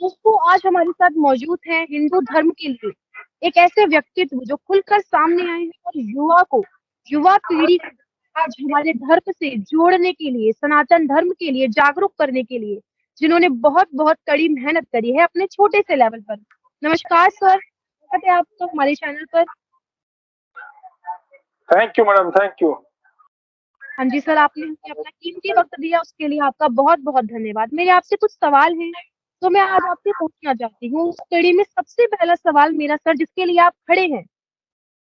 दोस्तों आज हमारे साथ मौजूद हैं हिंदू धर्म के लिए एक ऐसे व्यक्तित्व जो खुलकर सामने आए हैं और युवा पीढ़ी को आज हमारे धर्म से जोड़ने के लिए, सनातन धर्म के लिए जागरूक करने के लिए, जिन्होंने बहुत बहुत कड़ी मेहनत करी है अपने छोटे से लेवल पर। नमस्कार सर, स्वागत है आपका हमारे चैनल पर। Thank you madam, thank you. हाँ जी सर, आपने हमें अपना कीमती वक्त दिया, उसके लिए आपका बहुत बहुत धन्यवाद। मेरे आपसे कुछ सवाल हैं तो मैं आज आपसे पूछना चाहती हूँ। उस कड़ी में सबसे पहला सवाल मेरा सर, जिसके लिए आप खड़े हैं,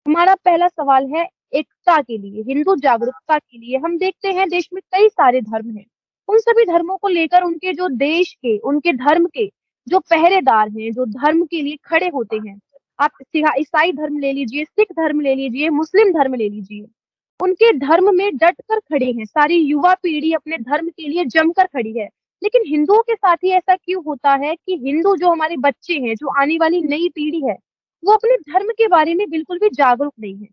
हमारा पहला सवाल है एकता के लिए, हिंदू जागरूकता के लिए। हम देखते हैं देश में कई सारे धर्म हैं, उन सभी धर्मों को लेकर उनके जो देश के, उनके धर्म के जो पहरेदार हैं, जो धर्म के लिए खड़े होते हैं, आप ईसाई धर्म ले लीजिए, सिख धर्म ले लीजिए, मुस्लिम धर्म ले लीजिए, उनके धर्म में डट कर खड़े हैं। सारी युवा पीढ़ी अपने धर्म के लिए जमकर खड़ी है। लेकिन हिंदुओं के साथ ही ऐसा क्यों होता है कि हिंदू जो हमारे बच्चे हैं, जो आने वाली नई पीढ़ी है, वो अपने धर्म के बारे में बिल्कुल भी जागरूक नहीं है।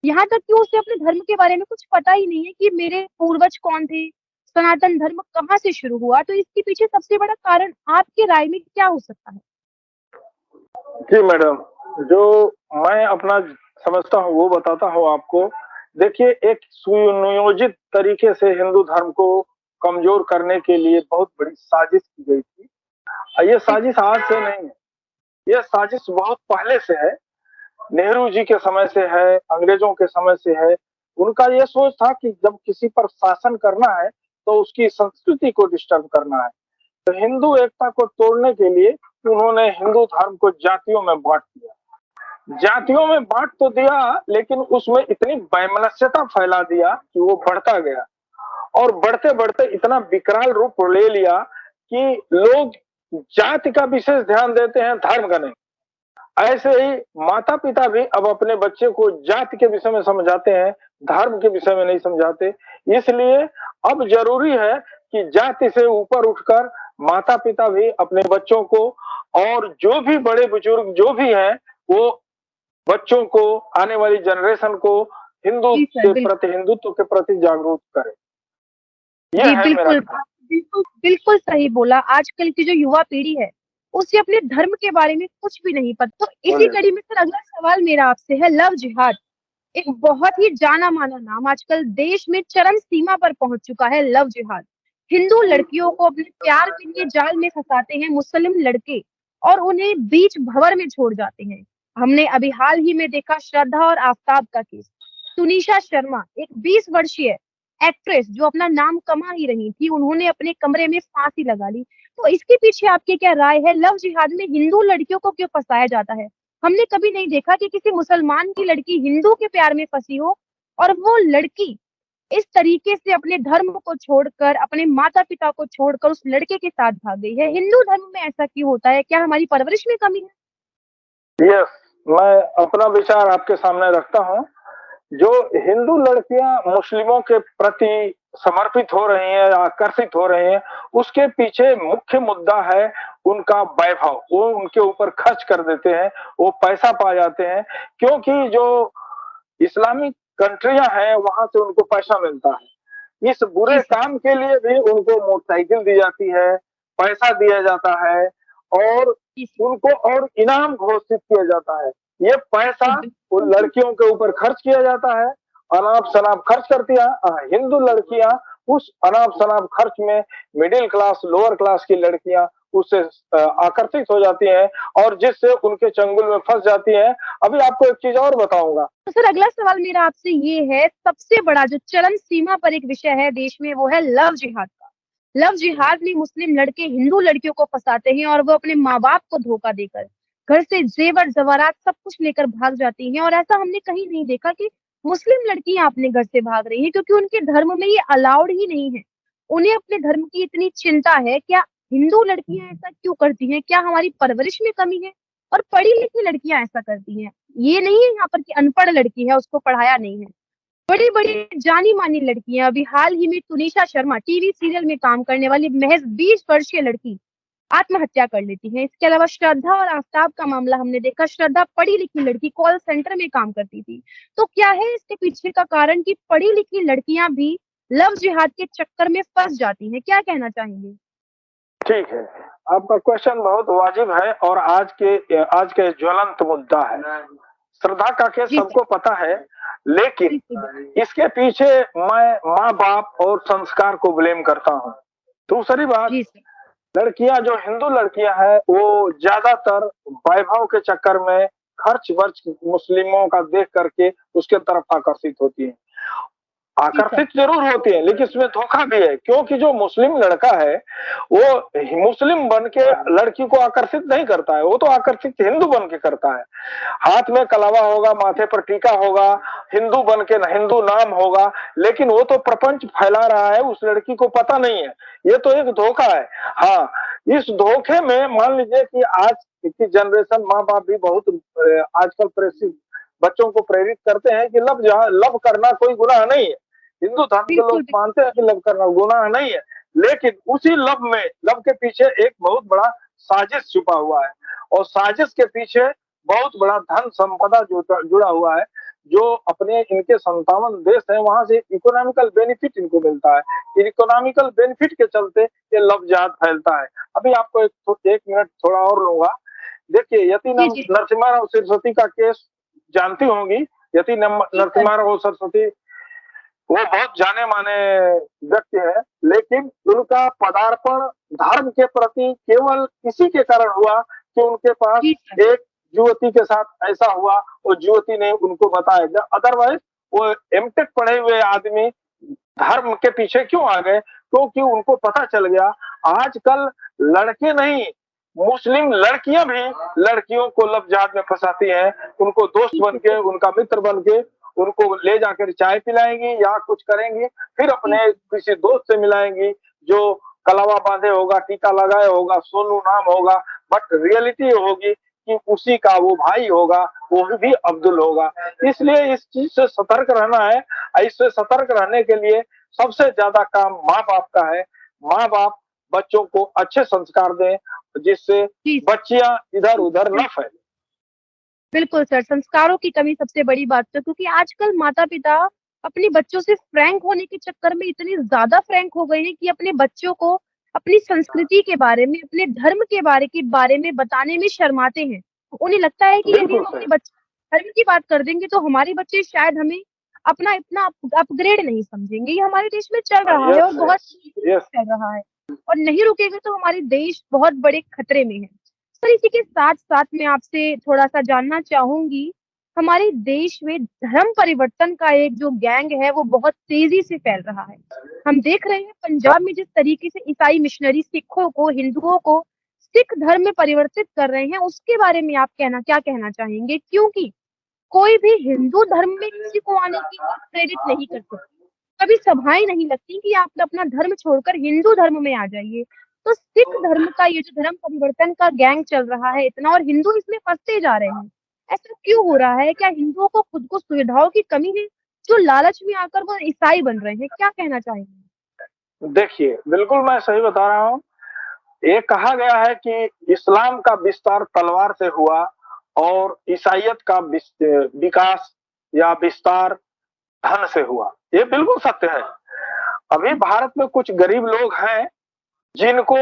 यहाँ तक कि उसे अपने धर्म के बारे में कुछ पता ही नहीं है कि मेरे पूर्वज कौन थे, सनातन धर्म कहाँ से शुरू हुआ। तो इसके पीछे सबसे बड़ा कारण आपकी राय में क्या हो सकता है? जी मैडम, जो मैं अपना समझता हूँ वो बताता हूँ आपको। देखिए, एक सुनियोजित तरीके से हिंदू धर्म को कमजोर करने के लिए बहुत बड़ी साजिश की गई थी। ये साजिश आज से नहीं है, ये साजिश बहुत पहले से है। नेहरू जी के समय से है, अंग्रेजों के समय से है। उनका ये सोच था कि जब किसी पर शासन करना है तो उसकी संस्कृति को डिस्टर्ब करना है। तो हिंदू एकता को तोड़ने के लिए उन्होंने हिंदू धर्म को जातियों में बांट दिया। जातियों में बांट तो दिया, लेकिन उसमें इतनी वैमनस्यता फैला दिया कि वो बढ़ता गया, और बढ़ते बढ़ते इतना विकराल रूप ले लिया कि लोग जाति का विशेष ध्यान देते हैं, धर्म का नहीं। ऐसे ही माता पिता भी अब अपने बच्चे को जाति के विषय में समझाते हैं, धर्म के विषय में नहीं समझाते। इसलिए अब जरूरी है कि जाति से ऊपर उठकर माता पिता भी अपने बच्चों को, और जो भी बड़े बुजुर्ग जो भी हैं, वो बच्चों को, आने वाली जनरेशन को हिंदू जी सर, के बिल्कुल। प्रति, हिंदुत्व के प्रति जागरूक करें। जी यह है मेरा बिल्कुल, कहना। आपने बिल्कुल बिल्कुल सही बोला। आजकल की जो युवा पीढ़ी है, उसे अपने धर्म के बारे में कुछ भी नहीं पता। तो इसी बोलिए। कड़ी में सर अगला सवाल मेरा आपसे है, लव जिहाद एक बहुत ही जाना माना नाम आजकल देश में चरम सीमा पर पहुंच चुका है। लव जिहाद, हिंदू लड़कियों को अपने प्यार के लिए जाल में फंसाते हैं मुस्लिम लड़के और उन्हें बीच भंवर में छोड़ जाते हैं। हमने अभी हाल ही में देखा श्रद्धा और आफताब का केस। तुनिशा शर्मा, एक 20 वर्षीय एक्ट्रेस जो अपना नाम कमा ही रही थी, उन्होंने अपने कमरे में फांसी लगा ली। तो इसके पीछे आपकी क्या राय है? लव जिहाद में हिंदू लड़कियों को क्यों फंसाया जाता है? हमने कभी नहीं देखा कि किसी मुसलमान की लड़की हिंदू के प्यार में फंसी हो और वो लड़की इस तरीके से अपने धर्म को छोड़कर, अपने माता पिता को छोड़कर उस लड़के के साथ भाग गई है। हिंदू धर्म में ऐसा क्यों होता है? क्या हमारी परवरिश में कमी है? यस, मैं अपना विचार आपके सामने रखता हूँ। जो हिंदू लड़कियां मुस्लिमों के प्रति समर्पित हो रही हैं, आकर्षित हो रही हैं, उसके पीछे मुख्य मुद्दा है उनका वैभव। वो उनके ऊपर खर्च कर देते हैं, वो पैसा पा जाते हैं, क्योंकि जो इस्लामिक कंट्रियां हैं वहां से उनको पैसा मिलता है। इस जी बुरे सर। काम के लिए भी उनको मोटरसाइकिल दी जाती है, पैसा दिया जाता है, और जी उनको और इनाम घोषित किया जाता है। ये पैसा उन सर। लड़कियों के ऊपर खर्च किया जाता है, अनाप शनाप खर्च करती है। हिंदू लड़कियां उस अनाप शनाप खर्च में, मिडिल क्लास, लोअर क्लास की लड़कियां उससे आकर्षित हो जाती हैं, और जिससे उनके चंगुल में फंस जाती हैं। अभी आपको एक चीज और बताऊंगा। तो सर अगला सवाल मेरा आपसे ये है, सबसे बड़ा जो चरम सीमा पर एक विषय है देश में, वो है लव जिहाद का। लव जिहाद में मुस्लिम लड़के हिंदू लड़कियों को फंसाते हैं और वो अपने माँ बाप को धोखा देकर घर से जेवर जवारात सब कुछ लेकर भाग जाती हैं। और ऐसा हमने कहीं नहीं देखा कि मुस्लिम लड़कियां अपने घर से भाग रही हैं, क्योंकि उनके धर्म में ये अलाउड ही नहीं है। उन्हें अपने धर्म की इतनी चिंता है। क्या हिंदू लड़कियां ऐसा क्यों करती हैं? क्या हमारी परवरिश में कमी है? और पढ़ी लिखी लड़कियां ऐसा करती हैं, ये नहीं है यहाँ पर कि अनपढ़ लड़की है उसको पढ़ाया नहीं है। बड़ी बड़ी जानी मानी लड़कियां, अभी हाल ही में तुनिशा शर्मा टीवी सीरियल में काम करने वाली महज 20 वर्षीय लड़की आत्महत्या कर लेती है। इसके अलावा श्रद्धा और आफ्ताब का मामला हमने देखा। श्रद्धा पढ़ी लिखी लड़की, कॉल सेंटर में काम करती थी। तो क्या है इसके पीछे का कारण कि पढ़ी लिखी लड़कियां भी लव जिहाद के चक्कर में फंस जाती हैं? क्या कहना चाहेंगे? ठीक है, आपका क्वेश्चन बहुत वाजिब है और आज के ज्वलंत मुद्दा है। श्रद्धा का केस जी सर। सबको पता है, लेकिन बिल्कुल, बिल्कुल। इसके पीछे मैं माँ-बाप और संस्कार को ब्लेम करता हूँ। दूसरी बात, जी सर। लड़कियां जो हिंदू लड़कियां हैं वो ज्यादातर वैभव के चक्कर में खर्च-वर्च मुस्लिमों का देख करके उसके तरफ आकर्षित होती हैं। जी सर। आकर्षित जरूर होती है, लेकिन इसमें धोखा भी है, क्योंकि जो मुस्लिम लड़का है वो मुस्लिम बन के लड़की को आकर्षित नहीं करता है, वो तो आकर्षित हिंदू बन के करता है। हाथ में कलावा होगा, माथे पर टीका होगा, हिंदू बन के हिंदू नाम होगा, लेकिन वो तो प्रपंच फैला रहा है, उस लड़की को पता नहीं है। ये तो एक धोखा है। हाँ, इस धोखे में मान लीजिए कि आज की जनरेशन माँ बाप भी बहुत आजकल प्रेरित बच्चों को प्रेरित करते हैं कि लव करना कोई गुनाह नहीं है। हिंदू धर्म के लोग बिल्कुल, बिल्कुल। मानते हैं कि लव करना गुनाह नहीं है, लेकिन उसी लव के पीछे एक बहुत बड़ा साजिश छुपा हुआ है, और साजिश के पीछे बहुत बड़ा धन संपदा जुड़ा हुआ है, जो अपने इनके 57 देश है वहां से इकोनॉमिकल बेनिफिट इनको मिलता है। इकोनॉमिकल बेनिफिट के चलते ये लव जिहाद फैलता है। अभी आपको एक मिनट थोड़ा और लूंगा। देखिए, यति जी, जी। नरसिम्हा राव सरस्वती का केस जानती होंगी। यति जी सर। नरसिम्हा राव सरस्वती वो बहुत जाने माने व्यक्ति है, लेकिन उनका पदार्पण धर्म के प्रति केवल इसी के कारण हुआ कि उनके पास जी सर। एक युवती के साथ ऐसा हुआ और युवती ने उनको बताया। अदरवाइज वो एमटेक पढ़े हुए आदमी धर्म के पीछे क्यों आ गए? क्योंकि उनको पता चल गया आजकल लड़के नहीं, मुस्लिम लड़कियां भी लड़कियों को लव जिहाद में फंसाती हैं, उनको दोस्त बन बिल्कुल, के, बिल्कुल। उनका मित्र बन के उनको ले जाकर चाय पिलाएंगी या कुछ करेंगी, फिर जी, अपने जी। किसी दोस्त से मिलाएंगी जो कलावा बांधे होगा, टीका लगाए होगा, सोनू नाम होगा, बट रियलिटी होगी कि उसी का वो भाई होगा, वो भी अब्दुल होगा। इसलिए इस चीज से सतर्क रहना है। इससे सतर्क रहने के लिए सबसे ज्यादा काम माँ बाप का है। माँ बाप बच्चों को अच्छे संस्कार दें, जिससे जी सर। बच्चियां इधर उधर न बिल्कुल। फैलें। बिल्कुल सर, संस्कारों की कमी सबसे बड़ी बात है, क्योंकि आजकल माता-पिता अपने बच्चों से फ्रैंक होने के चक्कर में इतने ज़्यादा फ्रैंक हो गए हैं कि अपने बच्चों को अपनी संस्कृति के बारे में, अपने धर्म के बारे में बताने में शर्माते हैं। उन्हें लगता है कि यदि बिल्कुल हम अपने सही। बच्चे धर्म की बात कर देंगे तो हमारे बच्चे शायद हमें अपना इतना अपग्रेड नहीं समझेंगे। ये हमारे देश में चल रहा है और यस बहुत यस तेज़ी यस। से चल रहा है, और नहीं रुकेगा तो हमारे देश बहुत बड़े खतरे में है। सर, इसी के साथ-साथ मैं आपसे थोड़ा-सा जानना चाहूँगी, हमारे देश में धर्म परिवर्तन का एक जो गैंग है, वो बहुत तेज़ी से फैल रहा है। हम देख रहे हैं पंजाब में जिस तरीके से ईसाई मिशनरी सिखों को, हिंदुओं को सिख धर्म में परिवर्तित कर रहे हैं, उसके बारे में आप क्या कहना चाहेंगे? क्योंकि कोई भी हिंदू धर्म में किसी को आने के लिए प्रेरित नहीं कर सकता। कभी सभाएँ नहीं लगती कि आप अपना धर्म छोड़कर हिंदू धर्म में आ जाइए। तो सिख धर्म का ये जो धर्म परिवर्तन का गैंग चल रहा है इतना, और हिंदू इसमें फँसते जा रहे हैं। ऐसा क्यों हो रहा है? क्या हिंदुओं को खुद को सुविधाओं की कमी है, जो लालच में आकर वो ईसाई बन रहे हैं? क्या कहना चाहेंगे? देखिए, बिल्कुल मैं सही बता रहा हूँ। ये कहा गया है कि इस्लाम का विस्तार तलवार से हुआ और ईसाइयत का विकास या विस्तार धन से हुआ। ये बिल्कुल सत्य है। अभी भारत में कुछ गरीब लोग हैं जिनको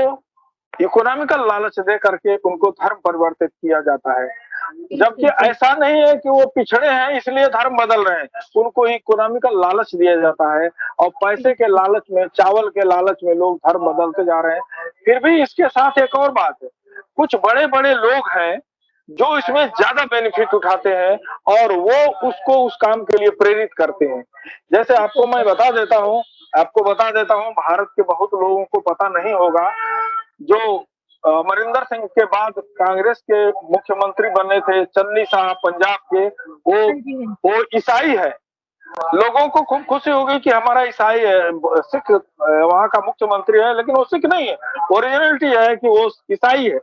इकोनॉमिकल लालच दे करके उनको धर्म परिवर्तित किया जाता है, जबकि बिल्कुल, बिल्कुल। ऐसा नहीं है कि वो पिछड़े हैं इसलिए धर्म बदल रहे हैं। उनको इकोनॉमिकल लालच दिया जाता है और पैसे के बिल्कुल, लालच में, चावल के लालच में लोग धर्म बदलते जा रहे हैं। फिर भी इसके साथ एक और बात है, कुछ बड़े बड़े लोग हैं जो इसमें ज्यादा बेनिफिट उठाते हैं और वो उसको उस काम के लिए प्रेरित करते हैं। जैसे बिल्कुल सर। आपको बता देता हूँ, भारत के बहुत लोगों को पता नहीं होगा, जो अमरिंदर सिंह के बाद कांग्रेस के मुख्यमंत्री बने थे, चन्नी साहब पंजाब के, हाँ जी, हाँ जी। वो ईसाई है। लोगों को खूब खुशी हो गई कि हमारा ईसाई है, सिख वहाँ का मुख्यमंत्री है, लेकिन वो सिख नहीं है। ओरिजिनलिटी है कि वो ईसाई है,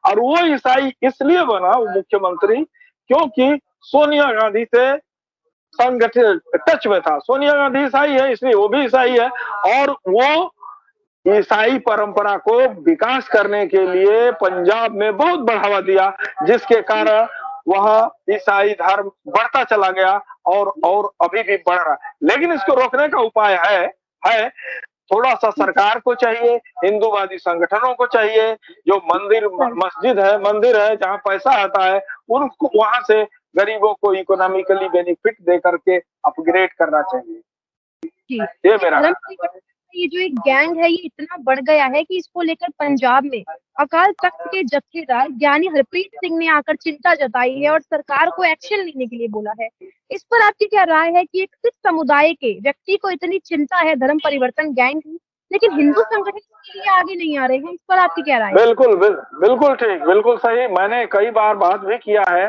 और वो ईसाई इसलिए बना वो मुख्यमंत्री क्योंकि सोनिया गांधी से संगठित टच में था। सोनिया गांधी ईसाई है, इसलिए वो भी ईसाई है, और वो ईसाई परंपरा को विकास करने के लिए पंजाब में बहुत बढ़ावा दिया, जिसके कारण वह ईसाई धर्म बढ़ता चला गया और अभी भी बढ़ रहा है। लेकिन इसको रोकने का उपाय है थोड़ा सा सरकार को चाहिए, हिंदूवादी संगठनों को चाहिए, जो मंदिर है जहाँ पैसा आता है, उनको वहां से गरीबों को इकोनॉमिकली बेनिफिट दे करके अपग्रेड करना चाहिए। जी, ये मेरा धर्म परिवर्तन का ये जो एक गैंग है, ये इतना बढ़ गया है कि इसको लेकर पंजाब में अकाल तख्त के जत्थेदार ज्ञानी हरप्रीत सिंह ने आकर चिंता जताई है और सरकार को एक्शन लेने के लिए बोला है। इस पर आपकी क्या राय है कि एक सिख समुदाय के व्यक्ति को इतनी चिंता है धर्म परिवर्तन गैंग की, लेकिन हिंदू संगठन इसके लिए आगे नहीं आ रहे हैं, इस पर आपकी क्या राय है? बिल्कुल ठीक, बिल्कुल सही। मैंने कई बार बात भी किया है,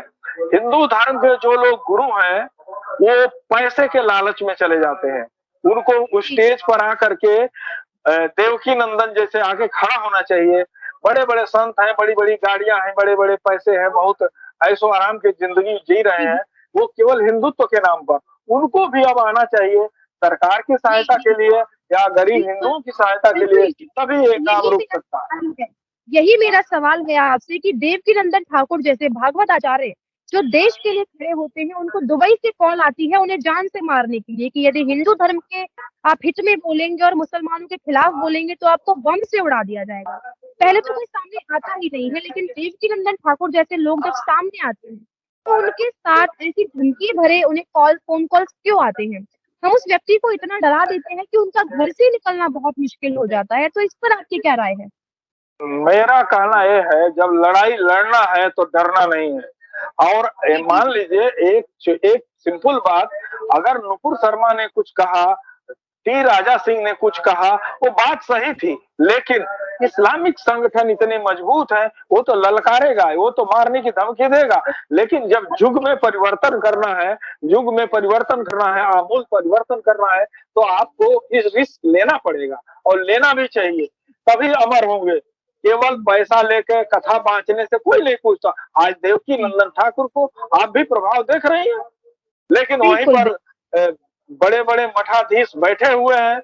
हिंदू धर्म के जो लोग गुरु हैं, वो पैसे के लालच में चले जाते हैं। उनको स्टेज पर आकर के देवकी नंदन जैसे आके खड़ा होना चाहिए। बड़े-बड़े संत हैं, बड़ी-बड़ी गाड़ियां हैं, बड़े-बड़े पैसे हैं, बहुत ऐशो आराम की जिंदगी जी रहे हैं, वो केवल हिंदुत्व के नाम पर। उनको भी अब आना चाहिए सरकार की सहायता के लिए या गरीब हिंदुओं की सहायता के लिए, तभी ये काम रुक सकता है। यही मेरा सवाल है आपसे कि देवकीनंदन ठाकुर जैसे भागवत आचार्य जो देश के लिए खड़े होते हैं, उनको दुबई से कॉल आती है उन्हें जान से मारने के लिए कि यदि हिंदू धर्म के आप हित में बोलेंगे और मुसलमानों के खिलाफ बोलेंगे तो आपको बम से उड़ा दिया जाएगा। पहले तो कोई सामने आता ही नहीं है, लेकिन देवकीनंदन ठाकुर जैसे लोग जब सामने आते हैं तो उनके साथ ऐसी धमकी भरे उन्हें फोन कॉल्स क्यों आते हैं? हम उस व्यक्ति को इतना डरा देते हैं कि उनका घर से निकलना बहुत मुश्किल हो जाता है। तो इस पर आपकी क्या राय है? मेरा कहना ये है, जब लड़ाई लड़ना है तो डरना नहीं है। और मान लीजिए एक सिंपल बात, अगर नुपुर शर्मा ने कुछ कहा, टी राजा सिंह ने कुछ कहा, वो बात सही थी, लेकिन इस्लामिक संगठन इतने मजबूत है, वो तो ललकारेगा, वो तो मारने की धमकी देगा। लेकिन जब युग में परिवर्तन करना है, आमूल परिवर्तन करना है, तो आपको इस रिस्क लेना पड़ेगा और लेना भी चाहिए, तभी अमर होंगे। केवल पैसा लेके कथा बांचने से कोई नहीं पूछता। आज देवकी नंदन ठाकुर को आप भी प्रभाव देख रही हैं, लेकिन वहीं पर बड़े-बड़े मठाधीश बैठे हुए हैं,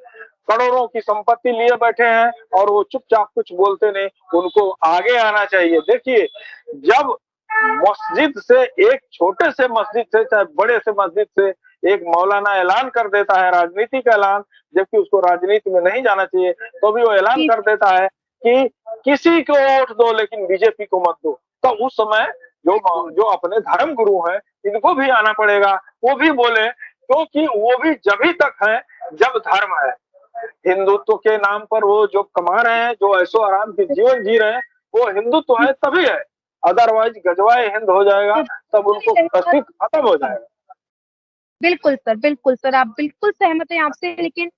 करोड़ों की संपत्ति लिए बैठे हैं और वो चुपचाप कुछ बोलते नहीं। उनको आगे आना चाहिए। देखिए, जब मस्जिद से, एक छोटे से मस्जिद से चाहे बड़े से मस्जिद से एक मौलाना ऐलान कर देता है, राजनीति का ऐलान, जबकि उसको राजनीति में नहीं जाना चाहिए, तो भी वो ऐलान कर देता है कि किसी को वोट दो लेकिन बीजेपी को मत दो। तो उस समय जो अपने धर्म गुरु हैं, इनको भी आना पड़ेगा, वो भी बोले, क्योंकि वो भी जभी तक है जब धर्म है। हिंदुत्व के नाम पर वो जो कमा रहे हैं, जो ऐशो आराम की जीवन जी रहे हैं, वो हिंदुत्व है तभी है, अदरवाइज गजवाए हिंद हो जाएगा, तब उनको अस्तित्व खत्म हो जाएगा। बिल्कुल सर, आप बिल्कुल सहमत हैं आपसे, लेकिन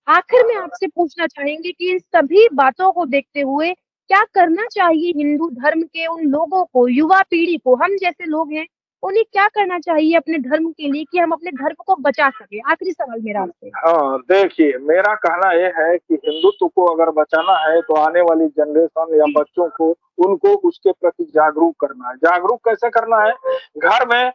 आखिर में आपसे पूछना चाहेंगे कि इन सभी बातों को देखते हुए क्या करना चाहिए हिंदू धर्म के उन लोगों को, युवा पीढ़ी को, हम जैसे लोग हैं, उन्हें क्या करना चाहिए अपने धर्म के लिए कि हम अपने धर्म को बचा सके? आखिरी सवाल मेरा आपसे। हाँ, देखिए, मेरा कहना ये है कि हिंदुत्व को अगर बचाना है तो आने वाली जनरेशन या बच्चों को, उनको उसके प्रति जागरूक करना है। जागरूक कैसे करना है? घर में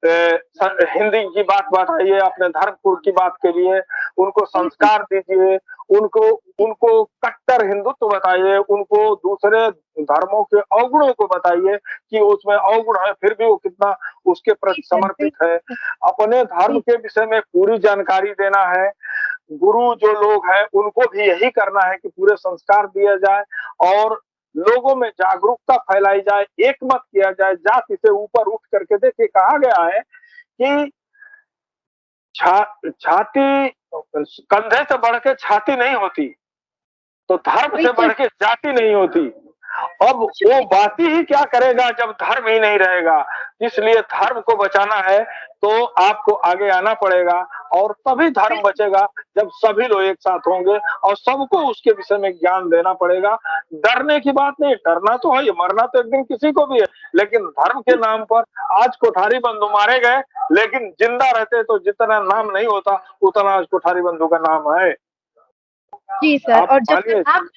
हिंदी की बात बताइए, अपने धर्म की बात करिए, उनको संस्कार दीजिए, उनको उनको कट्टर हिंदुत्व बताइए, उनको दूसरे धर्मों के अवगुणों को बताइए कि उसमें अवगुण है, फिर भी वो कितना उसके प्रति समर्पित है। अपने धर्म के विषय में पूरी जानकारी देना है। गुरु जो लोग हैं, उनको भी यही करना है कि पूरे संस्कार दिया जाए और लोगों में जागरूकता फैलाई जाए, एक मत किया जाए, जाति से ऊपर उठ करके। देखिए, कहा गया है कि छाती, कंधे से बढ़ के छाती नहीं होती, तो धर्म से बढ़ के जाति नहीं होती। अब वो बात ही क्या करेगा जब धर्म ही नहीं रहेगा। इसलिए धर्म को बचाना है तो आपको आगे आना पड़ेगा और तभी धर्म बचेगा जब सभी लोग एक साथ होंगे और सबको उसके विषय में ज्ञान देना पड़ेगा। डरने की बात नहीं, डरना तो है, मरना तो एक दिन किसी को भी है, लेकिन धर्म के नाम पर आज कोठारी बंधु मारे गए, लेकिन जिंदा रहते तो जितना नाम नहीं होता उतना आज कोठारी बंधु का नाम है। जी सर, और जब तक आप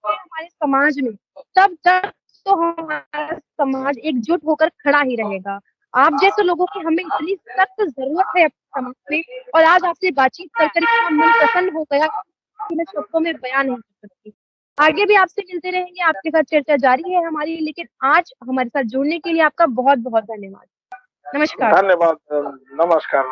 हमारे समाज में, तब तक तो हमारा समाज एकजुट होकर खड़ा ही रहेगा। आप जैसे लोगों की हमें इतनी सख्त जरूरत है अपने समाज में, और आज आपसे बातचीत कर इतना मन प्रसन्न हो गया कि मैं शब्दों में बयान नहीं कर सकती। आगे भी आपसे मिलते रहेंगे, आपके साथ चर्चा जारी है हमारी, लेकिन आज हमारे साथ जुड़ने के लिए आपका बहुत बहुत धन्यवाद। नमस्कार। धन्यवाद। नमस्कार।